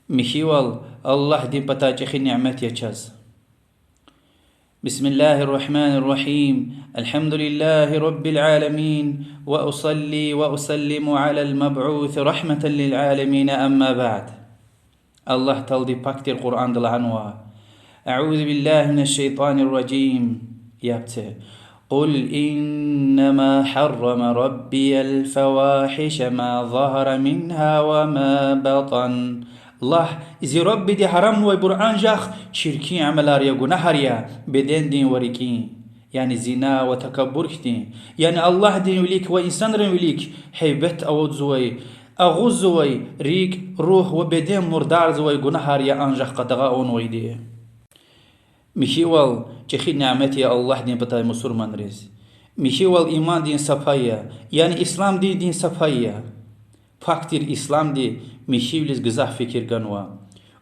مشيوال الله دين بتاجخ نعمت يجاز. بسم الله الرحمن الرحيم. الحمد لله رب العالمين، وأصلي وأسلم على المبعوث رحمة للعالمين، أما بعد. الله تلدي باكتي القرآن دلعنوا. أعوذ بالله من الشيطان الرجيم. يابته قل إنما حرم ربي الفواحش ما ظهر منها وما بطن. الله إذا ربي دي حرام وبرآن جاخ شركي عملار يا جناحريا بدين دين وريكين، يعني زنا وتكبر كتين، يعني الله دين وليك وإنسان رين وليك حيبت أو زوي أغوز زوي ريك روح وبدين مردار زوي جناحريا أنجح قدغاون ويدي مشيوال تخي نعمتي الله دين بتاعي مسلمان ريز. مشيوال إيمان دين صفايا، يعني إسلام دين صفايا. فاكتير إسلام دي مشيولز غزا فكر غنوا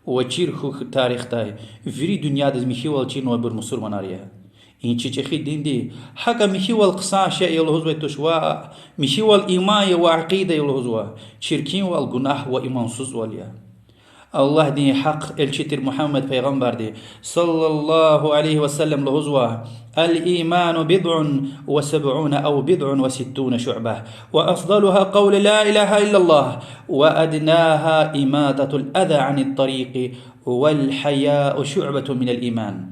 وچير خو تاريخ تاي فري دنيا دز مشيوال چين وبر مسلمان اريا إن تشخي دين دي حقا مشيوال قصا شيء يلهزوا تشوا مشيوال إيمان وعقيدة يلهزوا شركين والغناح وإيمان سوز واليا. الله دين حق الشتر محمد پیغمبر دي صلى الله عليه وسلم لهزوا الإيمان بضع وسبعون أو بضع وستون شعبة، وأفضلها قول لا إله إلا الله، وأدناها إماتة الأذى عن الطريق، والحياء شعبة من الإيمان.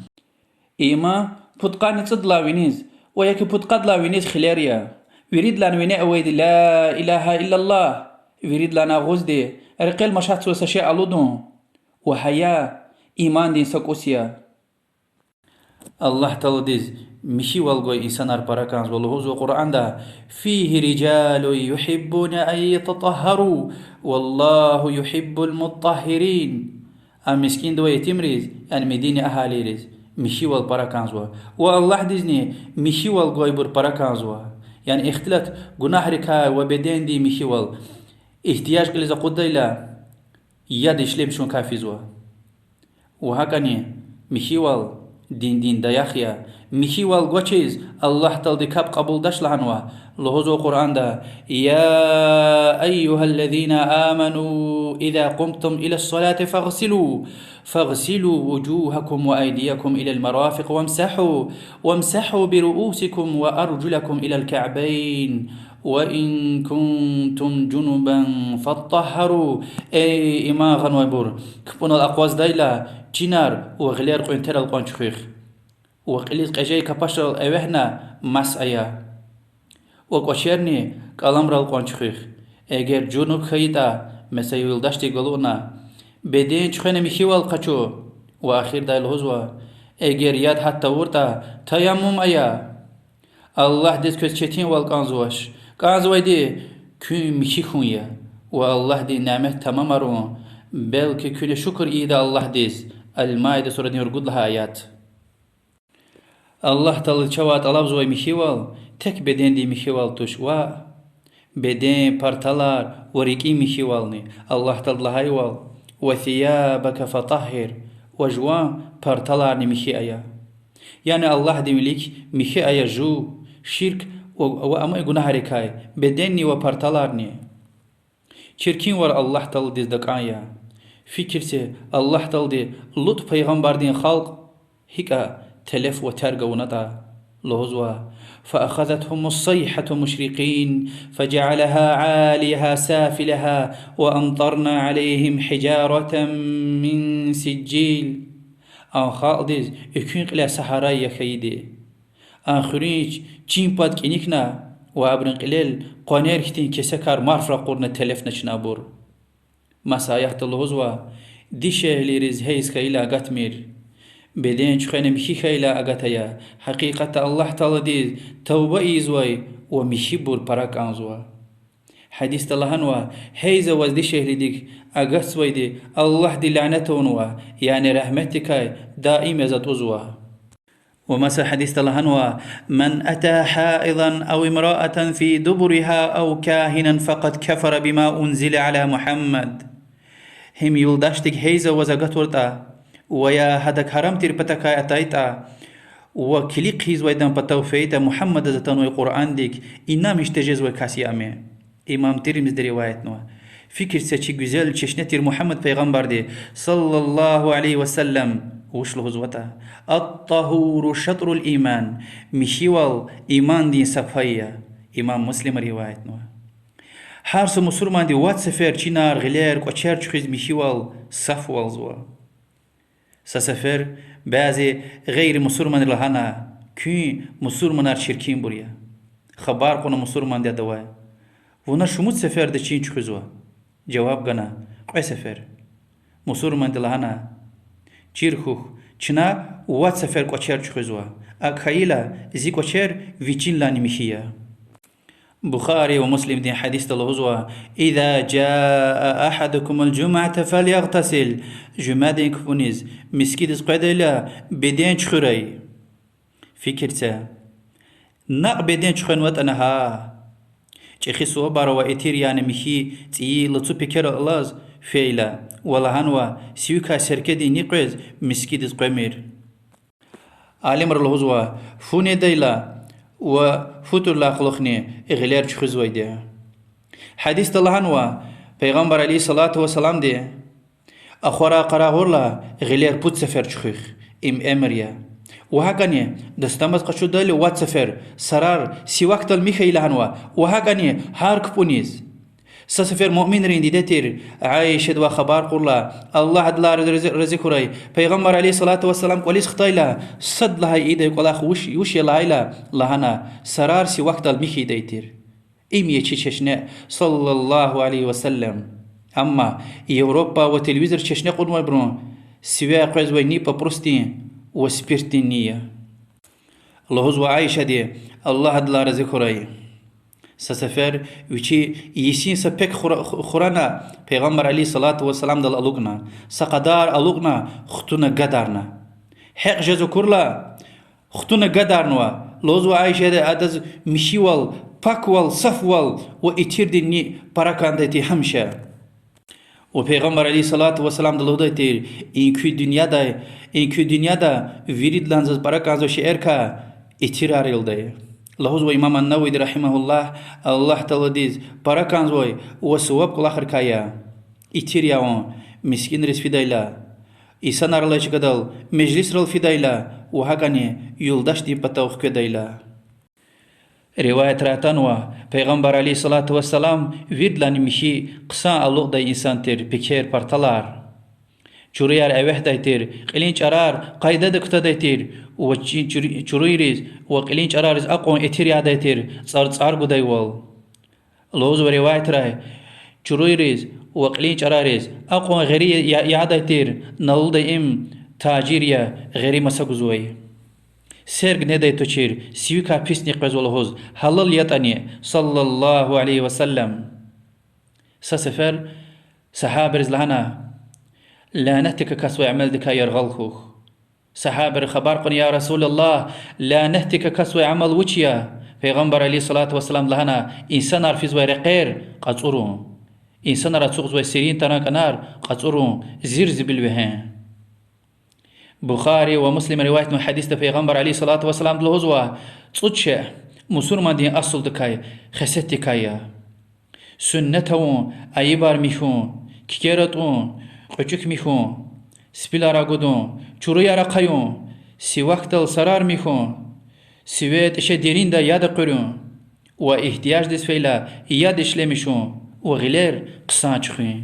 إيمان بطقان تصدلا وينيز ويكي بطقاد لا وينيز خلاريا يريد لان ويني أويد لا إله إلا الله، يريد لنا غزدي رقيل مشات سوى سشيء ألودون وحياء إيمان دين سكوسيا. الله تلديز مشي والغوي إنسان أرباركانز واللهوز وقرآن دا فيه رجال يحبون أن يتطهروا والله يحب المطهرين. مسكين دو يتمريز يعني مدينة أهالي ريز مشي والباركانز والله ديزني مشي والغوي برباركانز يعني اختلت جناح ركا وبدين دي مشي وال احتياج كليزا قد إلى يد إشليم شون كافيزوا وهكذا مشيوال دين دايخيا مشيوال غوچيز الله تلدي كاب قبول داش لعنوا لهوزو قرآن دا يا أيها الذين آمنوا إذا قمتم إلى الصلاة فاغسلوا وجوهكم وأيديكم إلى المرافق وامسحوا برؤوسكم وأرجلكم إلى الكعبين وإن كنتم جنبا فاطهروا. أي إما غنوي بور كبون الأقواز دايلا جنار وغلير قوينتر القوانشخيخ وقليل قجاي كباشر أوهنا مسعيا وقوشيرني كالامر القوانشخيخ اگر جنوب خيطا مسيويل داشتي قلونا بدين چخين ميخيوال قچو وآخر دايل هزوا اگر ياد حتى ورتا تيمم ايا. الله ديز كوز چتين والقانزواش قانزواي دي كي ميشي خونيا والله دي نعمت تمام رون بلكي كل شكر إيدا الله ديز. المائدة سورة يرقود لها آيات. الله تل چوات ألابزواي ميشيوال تك بدين دي ميشيوال توش و بدين پارتالار وريكي ميشيوالني الله تل لهايوال وثيابك فطهر وجوان پارتالارني ميشي آيا. يعني الله دي مليك ميشي آيا جو شرك وأما گناه ركاي بديني وپارتالارني چركين ور الله تل ديز دقايا فكرسي الله تل دي لط پیغمبر دين خلق هكا تلف وترق ونطا لهزوا فأخذتهم الصيحة مشرقين فجعلها عاليها سافلها وأمطرنا عليهم حجارة من سجيل. خالديز اكين قلا سحرايا خيدي آخرينش چين پاد كينيكنا وابرن قليل قانير كتين كسكار مارفرا قرنا تلفنا چنابور مسايحت الهزوا دي شهلي رز هيس خيلا قتمير بدين چخينا مشي خيلا أغتايا حقيقة الله تعالى دي توبة إيزواي ومشي بور براك أنزوا حديث تلهنوا هيزا وز دي شهلي ديك أغسوي دي الله دي لعنتونوا يعني رحمتك دائم يزد أزوا. ومسا حديث تلهنوا من أتى حائضا أو امرأة في دبرها أو كاهنا فقد كفر بما أنزل على محمد. هم يلداشتك هيزا وزاقت ورطا ويا هدك حرام تربتكا أتايتا وكليق هيز ويدان بتوفيتا محمد زتانوي قرآن ديك إنا مشتجز وكاسي أمي. إمام ترمز دي روايتنا Fikir seçi güzel çeşnetir Muhammed Peygamber de sallallahu aleyhi ve sellem. Uşlu huzvata. At-tahuru şatrul iman. Mişival iman din safaya. İmam Müslim rivayet no. Her su Müslüman de wat sefer çinar giler koçer çıkız mişival safval zwa. Sa sefer bazı gayri Müslüman lahana ki Müslümanlar şirkin buraya. Haber konu Müslüman de dava. Vuna şumut sefer de çin çıkızwa. Cevap gana. Qoy sefer. Müslüman de lahana çirhuh çina wat sefer koçer çıkızwa. Akayla zi koçer viçin lani mişiya. بخاري ومسلم دين حديث الهزوة إذا جاء أحدكم الجمعة فليغتسل جمادين كفونيز مسكيد قيدلا بدين شخري فكرتا نق بدين شخن وات أنها چخي صوبار وإتير يعني مخي تي لطو بكر الله فيلا ولا هنوا سيوكا سركدي نقوز مسكيد قيمير عالم الهزوة فوني ديلا وفتر لا خلقني إغلير تخزوي ده حديث الله عنه پیغمبر عليه الصلاة والسلام ده أخورا قراغور لا إغلير بود سفر تخيخ أمريا وهكذا دستمت قشو دالي وات سفر سرار سي وقت الميخي لعنوا وهكذا هارك بونيز سفر مؤمن رينديتير عايشة وخبار قرلا الله عدلا رزق راي پیغمبر عليه الصلاة والسلام قوليس خطايلا صد لها ايدا يقول وش يلايلا لهنا سرار سي وقت الميخي ديتير إمي تششنا صلى الله عليه وسلم أما يوروبا وتلفزيون تششنا قدوة برون سواء قزوة نيبا بروستين وسبيرتينية الله هو عايشة دي الله عدلا رزق راي سفر وچی یسین سپک خورانا پیغمبر علی صلوات و سلام دل الوگنا سقدار الوگنا ختونه قدرنا حق جزو کرلا ختونه قدرنوا لوزو عایشه ده ادز مشیوال پاکوال صفوال و اتیردنی پراکاندتی همشه و پیغمبر علی صلوات و سلام دل هدایتیر این کی dünyada virid lanzaz parakanzo şeerka itirar لهوز وإمام النووي رحمه الله الله تعالى ديز باراكان زوي وسواب كل آخر كايا إتيرياون مسكين رس فدايلا إنسان أرلاش كدال مجلس رال فدايلا وهاكاني يولداش دي بتاوخ كدايلا رواية راتانوا پیغمبر عليه الصلاة والسلام ويدلان مشي قصان ألوغ داي إنسان تير بكير بارتالار چوريار اوه دايتير قلينچ ارار قايدة دكتا دايتير و چوريريز و قلينچ ارارز اقوان اتيريا دايتير صار بدايوال لوز و رواية راي چوريريز و قلينچ ارارز اقوان غيري يا دايتير نل دايم تاجيريا غيري مساقزوي سرق نداي توچير سيوكا پيسني قزولهوز حلال يتاني صلى الله عليه وسلم سسفر صحابرز لهنا لا نهتك كسوة عمل دكا يرغلخوخ صحابر خبر قن يا رسول الله لا نهتك كسوة عمل وچيا پیغمبر عليه الصلاة والسلام لهنا إنسان عرفز ويرقير قصورون إنسان رسوغز ويسيرين تناك نار قصورون زرز بالوهن بخاري ومسلم رواية من حديث پیغمبر عليه الصلاة والسلام دلوزوا تصدش مسلمان دين أصل دكاي خسات دكايا سنتهم أيبار ميخون كيرتون قچک میخون سپیلارا گودون چورویارا قیون سی وقتل سرار میخون سویت اشه دیرین دا یاد قرون و احتیاج دست فیلا یاد اشلمیشون و غلیر قصان چخوین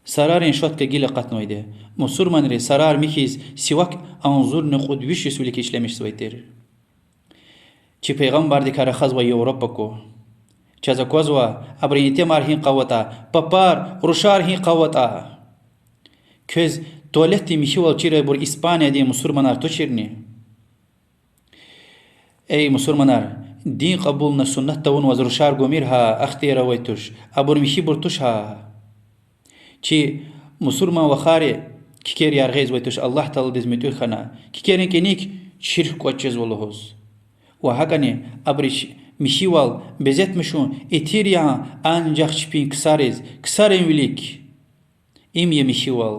سرار این شد که گیل قطنویده مسلمان ری سرار میخیز سی وقت انظور نخود ویش سولی که اشلمیش سویتر چی پیغمبر دیکار خز و یوروپا کو چازا کوزوا ابرینیتی مار هین قوتا پپار روشار هین قوتا کز تولتی میشوال چیره بر اسپانیا دی مسلمانار تو چیرنی ای مسلمانار دین قبول نه سنت تون وز روشار گومیر ها اختیار ویتوش ابر میشی برتوش ها چی مسلمان وخاری کیر یارغیز ویتوش الله تعالی دزمیتو خنا کیرین کنیک شرک کوچز ولهوز و هاگانی ابریش میشیوال بزت مشون اتیریا انجاق چپین کسارین ولیک ایم یه میشیوال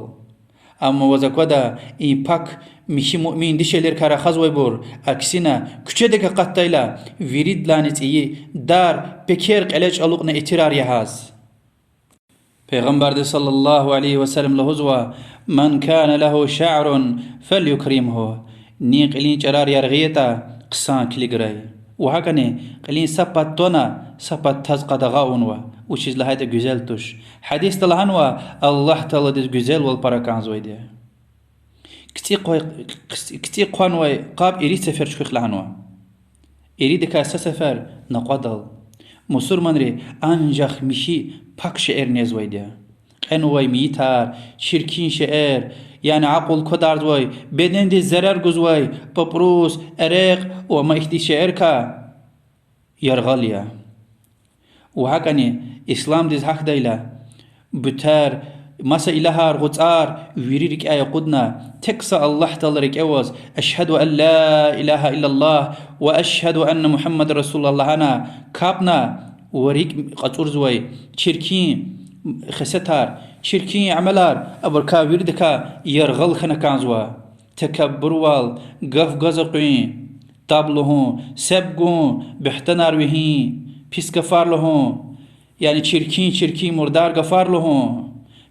اما وزاکودا این پاک میشی مؤمن دیشلر کارا خزوی بور اکسینا کچه دکا قطایلا ویرید لانت ای دار پکر قلج الوقنا اترار یهاز پیغمبر صلى الله عليه وسلم لهزوا من كان له شعر فليكرمه ني قلين چرار يرغيتا قسان كليغراي وهكذا قلين سبتونا سبت تز قدغاونوا وشيز لهايتا güzel tuş hadis talhanwa Allah taala des güzel wal parakanz wayde كتي قوانوي قاب إريد سفر شخيخ لعنوا إريد كاسا سفر نقادل مصور منري أنجخ مشي باك شعر نزوي دي أنواي ميتار شركين شعر يعني عقل كدارد واي بدن دي زرر گزواي ببروس أريق وما اختي شعر كا يرغاليا وهكذا إسلام ديز حق دايلا بتار مسا إلهار غطار ويريرك آية قدنا تكسى الله تلرك أوز أشهد أن لا إله إلا الله وأشهد أن محمد رسول الله أنا كابنا وريك قطور زوي شركين خستار شركين عملار أبركا ويردكا يرغل خنكان زوا تكبر وال قف قزقين طابلهون سبقون بحتنار وهين بيس كفار لهون يعني شركين مردار غفار لهون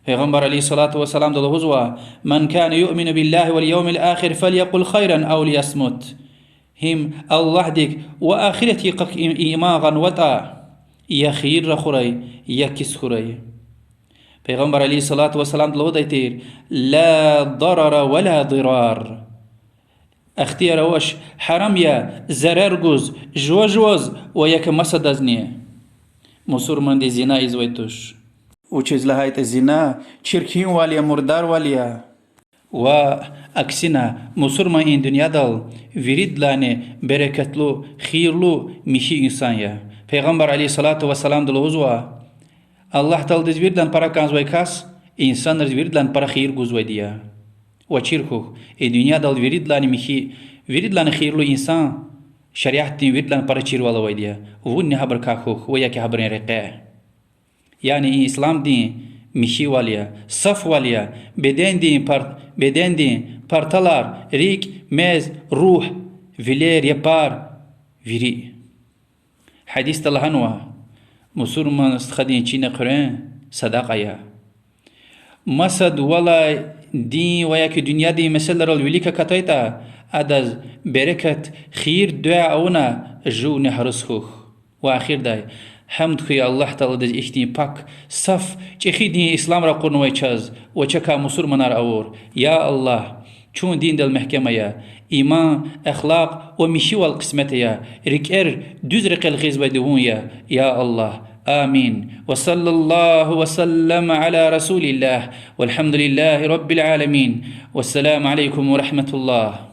پیغمبر علیه الصلاة والسلام دل هزوا من كان يؤمن بالله واليوم الآخر فليقل خيرا أو ليصمت هم الله ديك وآخرتي قك إيماغا وطا يا خير رخوري يا كس خوري پیغمبر علیه الصلاة والسلام دل هدايتير لا ضرر ولا ضرار اختيار وش حرام يا زرر جوز جوز وياك مسدزني مصور من دي زنا إزويتوش وچیز لهایت زنا چرکین والیا مردار والیا و اکسینا مسلمان این دنیا دال ورید لانه برکتلو خیرلو میشی انسان یا پیغمبر علیه الصلاة والسلام دل هزوا الله تعالی دز ویردن para kanzway kas insanlar wirdlan para khir guzway dia و چرخو این دنیا دال ورید لانه میشی ورید لانه خیرلو انسان شریعت دین ویردlan para چیر والا وای dia و نه خبر کاخو و یکی خبر رقه يعني إسلام دين مشي واليا صف واليا بدن دين بارتلار ريك مز روح فيلير يبار فيري حديث تلهنوا مسلمان استخدين چين قرآن صداقة يا مسد ولا دين وياك دنيا دي مثل الوليكا كتايتا أدز بركة خير دعاء أونا جو نحرسخوخ وآخر داي حمد خوي الله تعالى دز اشتين باك صف چخي دين اسلام را قرنوي چاز و چكا مسلمانار اور يا الله چون دين دل محكمة يا إيمان أخلاق ومشي والقسمة يا ركر دوز رقل خيز بدهون يا الله آمين وصلى الله وسلم على رسول الله والحمد لله رب العالمين والسلام عليكم ورحمة الله